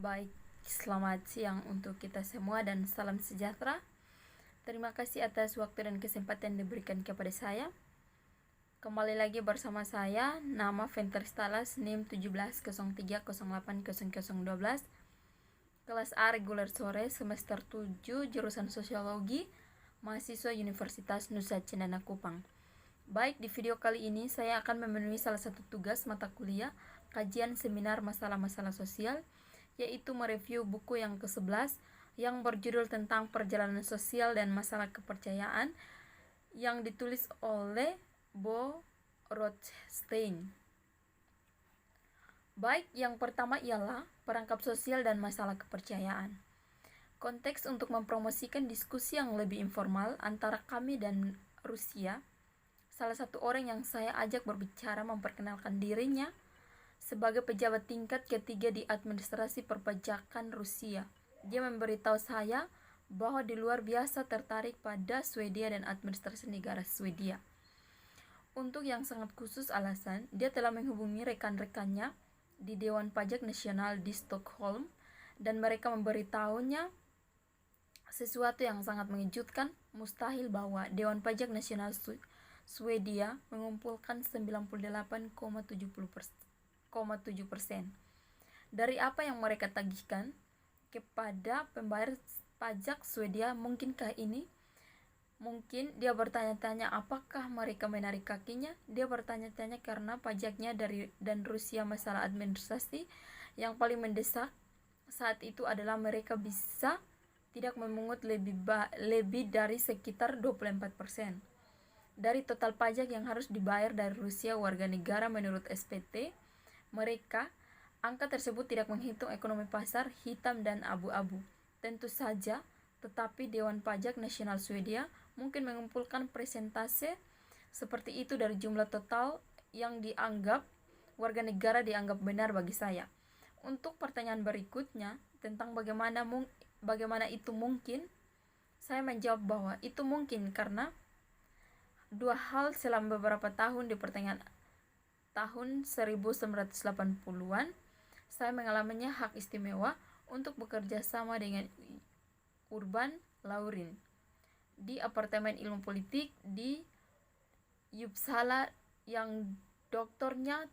Baik, selamat siang untuk kita semua dan salam sejahtera. Terima kasih atas waktu dan kesempatan yang diberikan kepada saya. Kembali lagi bersama saya, nama Venter Stalas, NIM 1703080012, kelas A reguler sore, semester 7, jurusan Sosiologi, mahasiswa Universitas Nusa Cendana Kupang. Baik, di video kali ini saya akan memenuhi salah satu tugas mata kuliah kajian seminar masalah-masalah sosial, yaitu mereview buku yang ke-11 yang berjudul tentang perjalanan sosial dan masalah kepercayaan yang ditulis oleh Bo Rothstein. Baik, yang pertama ialah perangkap sosial dan masalah kepercayaan. Konteks untuk mempromosikan diskusi yang lebih informal antara kami dan Rusia. Salah satu orang yang saya ajak berbicara memperkenalkan dirinya sebagai pejabat tingkat ketiga di administrasi perpajakan Rusia. Dia memberitahu saya bahwa di luar biasa tertarik pada Swedia dan administrasi negara Swedia. Untuk yang sangat khusus alasan, dia telah menghubungi rekan-rekannya di Dewan Pajak Nasional di Stockholm dan mereka memberitahunya sesuatu yang sangat mengejutkan. Mustahil bahwa Dewan Pajak Nasional Swedia mengumpulkan 98,7% dari apa yang mereka tagihkan kepada pembayar pajak Swedia. Mungkinkah ini? Mungkin dia bertanya-tanya apakah mereka menarik kakinya. Dia bertanya-tanya karena pajaknya dan Rusia masalah administrasi yang paling mendesak saat itu adalah mereka bisa tidak memungut lebih dari sekitar 24% dari total pajak yang harus dibayar dari Rusia warga negara menurut SPT mereka. Angka tersebut tidak menghitung ekonomi pasar hitam dan abu-abu. Tentu saja, tetapi Dewan Pajak Nasional Swedia mungkin mengumpulkan persentase seperti itu dari jumlah total yang dianggap warga negara dianggap benar bagi saya. Untuk pertanyaan berikutnya tentang bagaimana itu mungkin, saya menjawab bahwa itu mungkin karena dua hal selama beberapa tahun di pertengahan tahun 1980-an, saya mengalaminya hak istimewa untuk bekerja sama dengan Urban Laurin di Apartemen Ilmu Politik di Uppsala yang doktornya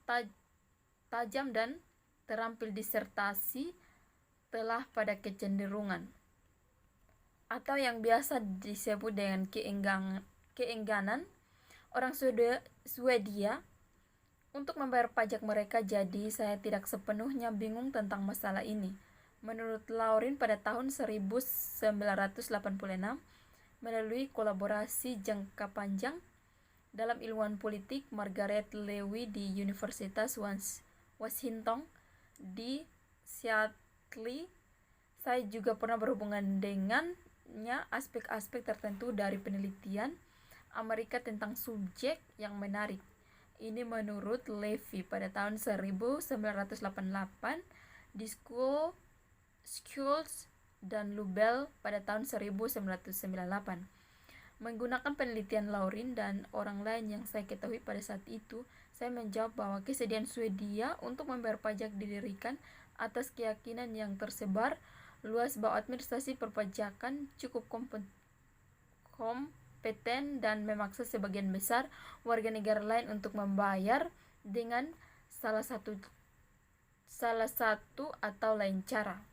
tajam dan terampil disertasi telah pada kecenderungan atau yang biasa disebut dengan keengganan orang Swedia untuk membayar pajak mereka. Jadi saya tidak sepenuhnya bingung tentang masalah ini. Menurut Laurin pada tahun 1986 melalui kolaborasi jangka panjang dalam ilmuwan politik Margaret Lewy di Universitas Washington di Seattle, saya juga pernah berhubungan dengannya aspek-aspek tertentu dari penelitian Amerika tentang subjek yang menarik. Ini menurut Levy pada tahun 1988 di Schools dan Lubell pada tahun 1998. Menggunakan penelitian Laurin dan orang lain yang saya ketahui pada saat itu, saya menjawab bahwa kesediaan Swedia untuk membayar pajak didirikan atas keyakinan yang tersebar luas bahwa administrasi perpajakan cukup kompeten dan memaksa sebagian besar warga negara lain untuk membayar dengan salah satu atau lain cara,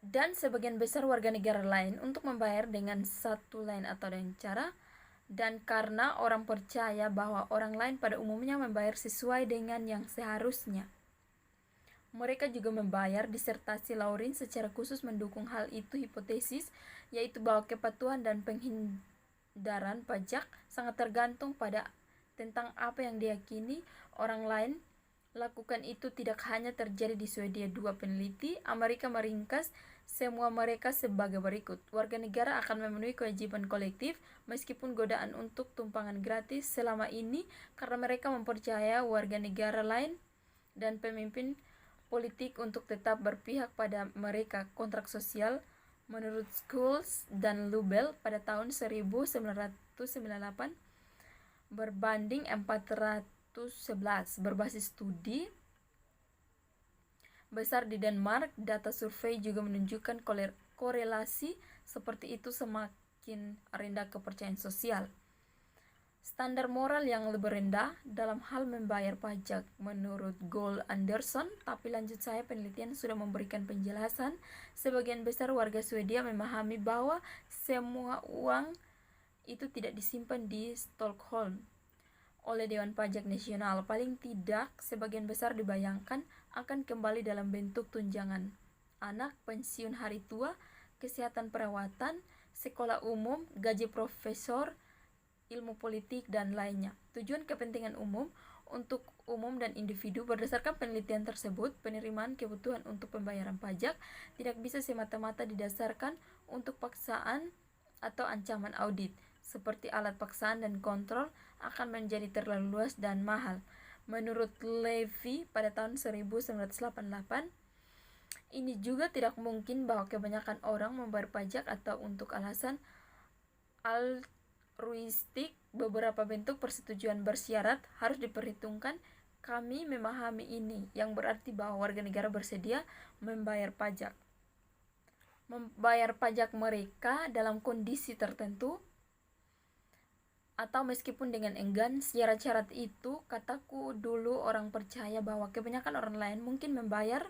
dan sebagian besar warga negara lain untuk membayar dengan satu lain atau lain cara, dan karena orang percaya bahwa orang lain pada umumnya membayar sesuai dengan yang seharusnya. Mereka juga membayar. Disertasi Laurin secara khusus mendukung hal itu hipotesis, yaitu bahwa kepatuhan dan penghindaran pajak sangat tergantung pada tentang apa yang diyakini orang lain lakukan. Itu tidak hanya terjadi di Swedia. Dua peneliti Amerika meringkas semua mereka sebagai berikut. Warga negara akan memenuhi kewajiban kolektif meskipun godaan untuk tumpangan gratis selama ini karena mereka mempercaya warga negara lain dan pemimpin politik untuk tetap berpihak pada mereka. Kontrak sosial menurut Schools dan Lubell pada tahun 1998 berbanding 411 berbasis studi besar di Denmark. Data survei juga menunjukkan korelasi seperti itu semakin rendah kepercayaan sosial. Standar moral yang lebih rendah dalam hal membayar pajak menurut Gold Anderson, tapi lanjut saya penelitian sudah memberikan penjelasan. Sebagian besar warga Swedia memahami bahwa semua uang itu tidak disimpan di Stockholm oleh Dewan Pajak Nasional. Paling tidak, sebagian besar dibayangkan akan kembali dalam bentuk tunjangan anak, pensiun hari tua, kesehatan perawatan, sekolah umum, gaji profesor, ilmu politik, dan lainnya. Tujuan kepentingan umum untuk umum dan individu. Berdasarkan penelitian tersebut, penerimaan kebutuhan untuk pembayaran pajak tidak bisa semata-mata didasarkan untuk paksaan atau ancaman audit, seperti alat paksaan dan kontrol akan menjadi terlalu luas dan mahal. Menurut Levy pada tahun 1988, ini juga tidak mungkin bahwa kebanyakan orang membayar pajak atau untuk alasan altruistik. Beberapa bentuk persetujuan bersyarat harus diperhitungkan. Kami memahami ini, yang berarti bahwa warga negara bersedia membayar pajak mereka dalam kondisi tertentu atau meskipun dengan enggan. Syarat-syarat itu, kataku dulu, orang percaya bahwa kebanyakan orang lain mungkin membayar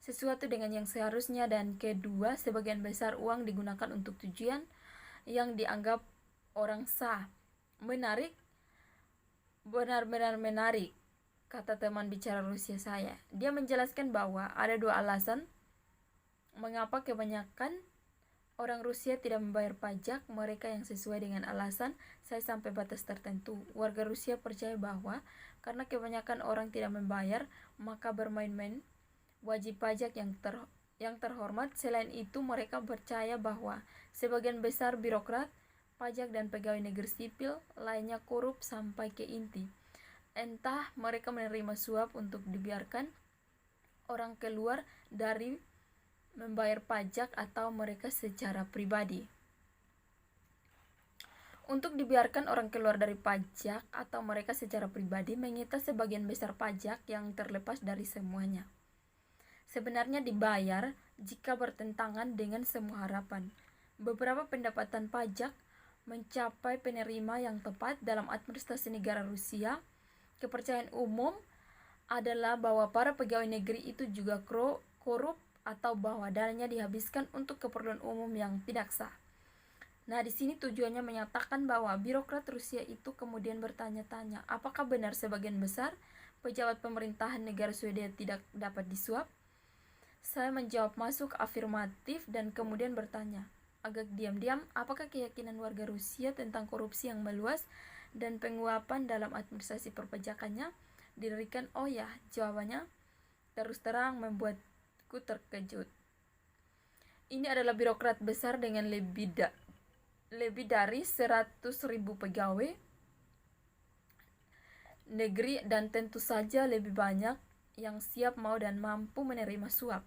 sesuatu dengan yang seharusnya, dan kedua, sebagian besar uang digunakan untuk tujuan yang dianggap orang sah. Menarik, benar-benar menarik, kata teman bicara Rusia saya. Dia menjelaskan bahwa ada dua alasan mengapa kebanyakan orang Rusia tidak membayar pajak mereka yang sesuai dengan alasan saya sampai batas tertentu. Warga Rusia percaya bahwa karena kebanyakan orang tidak membayar, maka bermain-main wajib pajak yang terhormat. Selain itu, mereka percaya bahwa sebagian besar birokrat pajak dan pegawai negeri sipil lainnya korup sampai ke inti. Entah mereka menerima suap untuk dibiarkan orang keluar dari membayar pajak atau mereka secara pribadi untuk dibiarkan orang keluar dari pajak atau mereka secara pribadi menyita sebagian besar pajak yang terlepas dari semuanya. Sebenarnya dibayar jika bertentangan dengan semua harapan. Beberapa pendapatan pajak mencapai penerima yang tepat dalam administrasi negara Rusia. Kepercayaan umum adalah bahwa para pegawai negeri itu juga korup atau bahwa dananya dihabiskan untuk keperluan umum yang tidak sah. Nah, di sini tujuannya menyatakan bahwa birokrat Rusia itu kemudian bertanya-tanya, apakah benar sebagian besar pejabat pemerintahan negara Swedia tidak dapat disuap? Saya menjawab masuk afirmatif dan kemudian bertanya, agak diam-diam, apakah keyakinan warga Rusia tentang korupsi yang meluas dan penguapan dalam administrasi perpajakannya didirikan? Oh ya, jawabannya terus terang membuatku terkejut. Ini adalah birokrat besar dengan lebih dari 100.000 pegawai negeri dan tentu saja lebih banyak yang siap, mau, dan mampu menerima suap.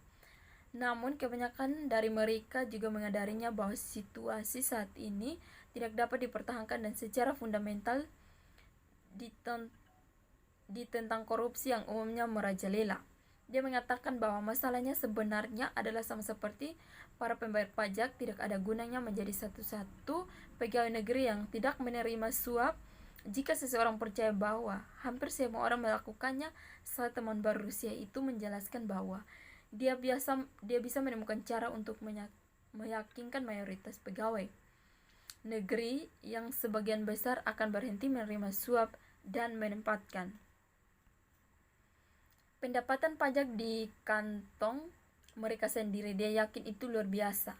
Namun kebanyakan dari mereka juga menyadarinya bahwa situasi saat ini tidak dapat dipertahankan dan secara fundamental ditentang korupsi yang umumnya merajalela. Dia mengatakan bahwa masalahnya sebenarnya adalah sama seperti para pembayar pajak, tidak ada gunanya menjadi satu-satu pegawai negeri yang tidak menerima suap jika seseorang percaya bahwa hampir semua orang melakukannya. Saat teman baru Rusia itu menjelaskan bahwa dia bisa menemukan cara untuk meyakinkan mayoritas pegawai negeri yang sebagian besar akan berhenti menerima suap dan menempatkan pendapatan pajak di kantong mereka sendiri. Dia yakin itu luar biasa.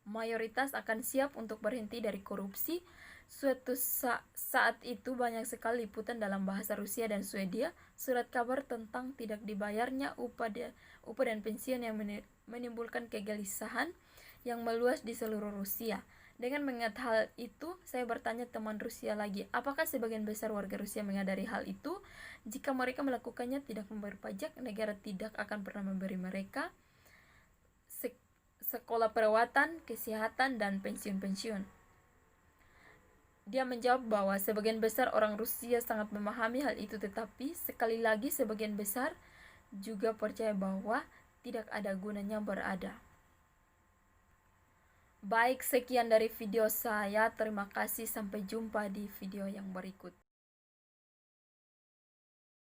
Mayoritas akan siap untuk berhenti dari korupsi. Suatu saat itu banyak sekali liputan dalam bahasa Rusia dan Swedia, surat kabar tentang tidak dibayarnya upah dan pensiun yang menimbulkan kegelisahan yang meluas di seluruh Rusia. Dengan mengingat hal itu, saya bertanya teman Rusia lagi, apakah sebagian besar warga Rusia menyadari hal itu? Jika mereka melakukannya tidak membayar pajak, negara tidak akan pernah memberi mereka sekolah perawatan, kesehatan, dan pensiun-pensiun. Dia menjawab bahwa sebagian besar orang Rusia sangat memahami hal itu, tetapi sekali lagi sebagian besar juga percaya bahwa tidak ada gunanya berada. Baik, sekian dari video saya. Terima kasih, sampai jumpa di video yang berikut.